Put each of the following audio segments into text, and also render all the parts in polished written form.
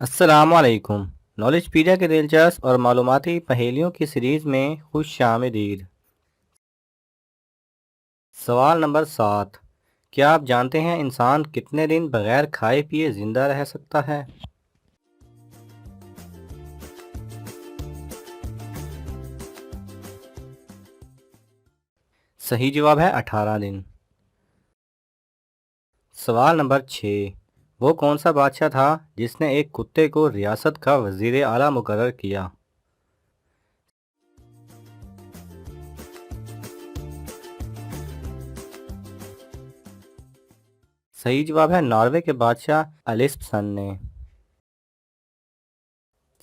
अस्सलामुअलैकुम। नॉलेजपीडिया के दिलचस्प और मालूमाती पहेलियों की सीरीज़ में खुशामदीद। सवाल नंबर 7। क्या आप जानते हैं इंसान कितने दिन बगैर खाए पिए ज़िंदा रह सकता है? सही जवाब है 18 दिन। सवाल नंबर 6। वो कौन सा बादशाह था जिसने एक कुत्ते को रियासत का वज़ीर आला मुकर्रर किया? सही जवाब है नॉर्वे के बादशाह एलिसब्सन ने।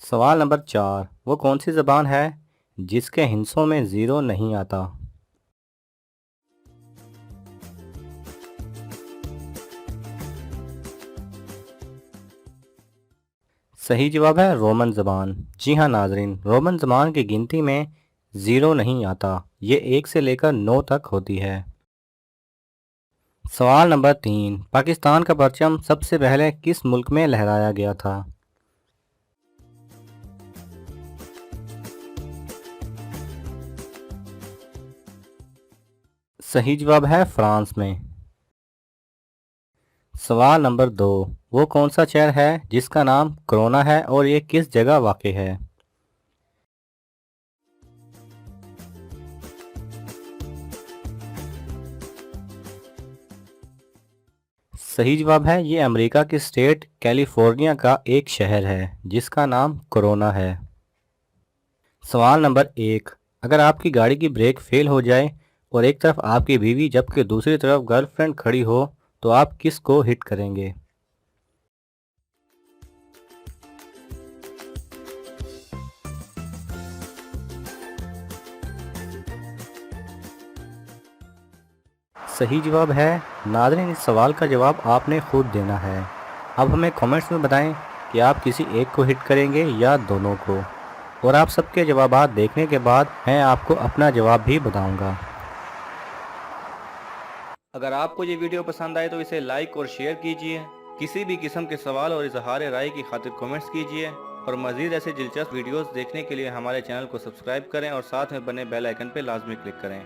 सवाल नंबर 4। वो कौन सी ज़बान है जिसके हिस्सों में ज़ीरो नहीं आता? सही जवाब है रोमन ज़बान। जी हाँ नाजरीन, रोमन ज़बान की गिनती में ज़ीरो नहीं आता, ये 1 से लेकर 9 तक होती है। सवाल नंबर 3। पाकिस्तान का परचम सबसे पहले किस मुल्क में लहराया गया था? सही जवाब है फ्रांस में। सवाल नंबर 2। वो कौन सा शहर है जिसका नाम कोरोना है और ये किस जगह वाक़ है? सही जवाब है ये अमेरिका की स्टेट कैलिफोर्निया का एक शहर है जिसका नाम कोरोना है। सवाल नंबर 1। अगर आपकी गाड़ी की ब्रेक फेल हो जाए और एक तरफ आपकी बीवी जबकि दूसरी तरफ गर्लफ्रेंड खड़ी हो तो आप किस को हिट करेंगे? सही जवाब है नाज़रीन, इस सवाल का जवाब आपने खुद देना है। अब हमें कमेंट्स में बताएं कि आप किसी एक को हिट करेंगे या दोनों को, और आप सबके जवाबात देखने के बाद मैं आपको अपना जवाब भी बताऊंगा। अगर आपको ये वीडियो पसंद आए तो इसे लाइक और शेयर कीजिए। किसी भी किस्म के सवाल और इजहार राय की खातिर कमेंट्स कीजिए, और मज़ीद ऐसे दिलचस्प वीडियोस देखने के लिए हमारे चैनल को सब्सक्राइब करें और साथ में बने बेल आइकन पर लाजमी क्लिक करें।